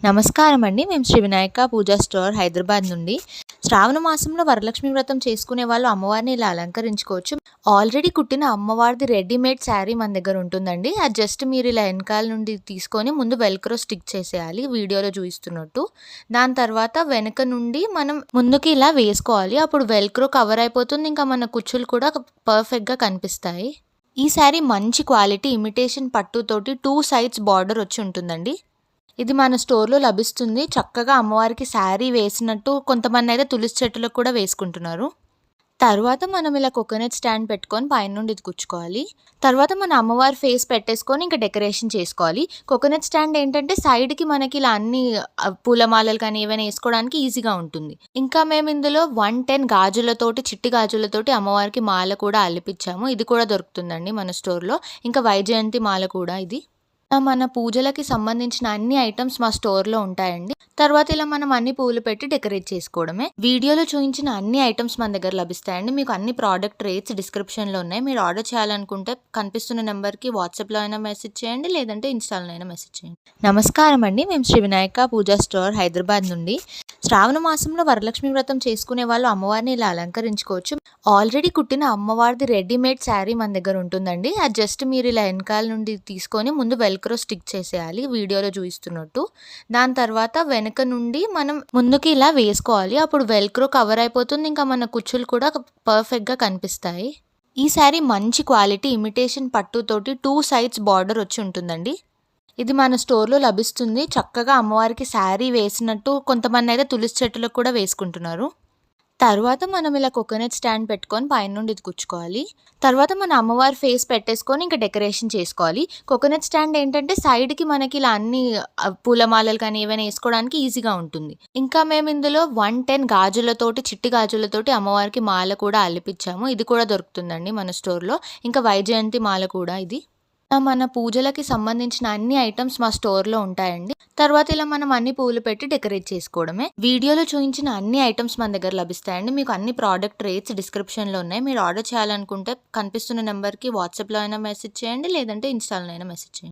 నమస్కారం అండి. మేము శ్రీ వినాయక పూజా స్టోర్ హైదరాబాద్ నుండి. శ్రావణ మాసంలో వరలక్ష్మి వ్రతం చేసుకునే వాళ్ళు అమ్మవారిని ఇలా అలంకరించుకోవచ్చు. ఆల్రెడీ కుట్టిన అమ్మవారిది రెడీమేడ్ శారీ మన దగ్గర ఉంటుందండి. అది జస్ట్ మీరు ఇలా వెనకాల నుండి తీసుకొని ముందు వెల్క్రో స్టిక్ చేసేయాలి వీడియోలో చూపిస్తున్నట్టు. దాని తర్వాత వెనక నుండి మనం ముందుకి ఇలా వేసుకోవాలి. అప్పుడు వెల్క్రో కవర్ అయిపోతుంది. ఇంకా మన కుచ్చులు కూడా పర్ఫెక్ట్గా కనిపిస్తాయి. ఈ శారీ మంచి క్వాలిటీ ఇమిటేషన్ పట్టుతోటి 2 సైడ్స్ బార్డర్ వచ్చి ఉంటుందండి. ఇది మన స్టోర్‌లో లభిస్తుంది. చక్కగా అమ్మవారికి శారీ వేసినట్టు కొంతమందయితే తులసి చెట్టులకు కూడా వేసుకుంటున్నారు. తర్వాత మనం ఇలా కోకోనట్ స్టాండ్ పెట్టుకొని పైనుండి ఇది కుచ్చుకోవాలి. తర్వాత మన అమ్మవారి ఫేస్ పెట్టేసుకొని ఇంకా డెకరేషన్ చేసుకోవాలి. కోకోనట్ స్టాండ్ ఏంటంటే సైడ్‌కి మనకి ఇలా అన్ని పూలమాలలు కానీ ఏవైనా ఏసుకోవడానికి ఈజీగా ఉంటుంది. ఇంకా మేము ఇందులో 110 గాజులతోటి చిట్టి గాజులతోటి అమ్మవారికి మాల కూడా అల్లిపిచ్చాము. ఇది కూడా దొరుకుతుందండి మన స్టోర్‌లో. ఇంకా వైజయంతి మాల కూడా ఇది. మన పూజలకి సంబంధించిన అన్ని ఐటమ్స్ మా స్టోర్‌లో ఉంటాయండి. తర్వాత ఇలా మనం అన్ని పూలు పెట్టి డెకరేట్ చేసుకోవడమే. వీడియోలో చూయించిన అన్ని ఐటమ్స్ మన దగ్గర లభిస్తాయండి. మీకు అన్ని ప్రోడక్ట్ రేట్స్ డిస్క్రిప్షన్‌లో ఉన్నాయి. మీరు ఆర్డర్ చేయాలనుకుంటే కనిపిస్తున్న నెంబర్‌కి వాట్సాప్‌లో అయినా మెసేజ్ చేయండి. లేదంటే ఇన్‌స్టాలో అయినా మెసేజ్ చేయండి. నమస్కారం అండి. మేము శ్రీ వినాయక పూజా స్టోర్ హైదరాబాద్ నుండి. శ్రావణ మాసంలో వరలక్ష్మి వ్రతం చేసుకునే వాళ్ళు అమ్మవారిని ఇలా అలంకరించుకోవచ్చు. ఆల్రెడీ కుట్టిన అమ్మవారిది రెడీమేడ్ శారీ మన దగ్గర ఉంటుందండి. అది జస్ట్ మీరు ఇలా వెనకాల నుండి తీసుకొని ముందు వెల్క్రో స్టిక్ చేసేయాలి వీడియోలో చూపిస్తున్నట్టు. దాని తర్వాత వెనక నుండి మనం ముందుకి ఇలా వేసుకోవాలి. అప్పుడు వెల్క్రో కవర్ అయిపోతుంది. ఇంకా మన కుచ్చులు కూడా పర్ఫెక్ట్గా కనిపిస్తాయి. ఈ శారీ మంచి క్వాలిటీ ఇమిటేషన్ పట్టుతోటి 2 సైడ్స్ బార్డర్ వచ్చి ఉంటుందండి. ఇది మన స్టోర్‌లో లభిస్తుంది. చక్కగా అమ్మవారికి శారీ వేసినట్టు కొంతమందయితే తులసి చెట్టులకు కూడా వేసుకుంటున్నారు. తర్వాత మనం ఇలా కోకోనట్ స్టాండ్ పెట్టుకొని పైనుండి ఇది కుచ్చుకోవాలి. తర్వాత మన అమ్మవారి ఫేస్ పెట్టేసుకొని ఇంకా డెకరేషన్ చేసుకోవాలి. కోకోనట్ స్టాండ్ ఏంటంటే సైడ్‌కి మనకి ఇలా అన్ని పూలమాలలు కానీ ఏవైనా ఏసుకోవడానికి ఈజీగా ఉంటుంది. ఇంకా మేము ఇందులో 110 గాజులతోటి చిట్టి గాజులతోటి అమ్మవారికి మాల కూడా అల్లిపిచ్చాము. ఇది కూడా దొరుకుతుందండి మన స్టోర్‌లో. ఇంకా వైజయంతి మాల కూడా ఇది. మన పూజలకి సంబంధించిన అన్ని ఐటమ్స్ మా స్టోర్‌లో ఉంటాయండి. తర్వాత ఇలా మనం అన్ని పూలు పెట్టి డెకరేట్ చేసుకోవడమే. వీడియోలో చూయించిన అన్ని ఐటమ్స్ మన దగ్గర లభిస్తాయండి. మీకు అన్ని ప్రోడక్ట్ రేట్స్ డిస్క్రిప్షన్‌లో ఉన్నాయి. మీరు ఆర్డర్ చేయాలనుకుంటే కనిపిస్తున్న నెంబర్‌కి వాట్సాప్‌లో అయినా మెసేజ్ చేయండి. లేదంటే ఇన్‌స్టాలో అయినా మెసేజ్ చేయండి.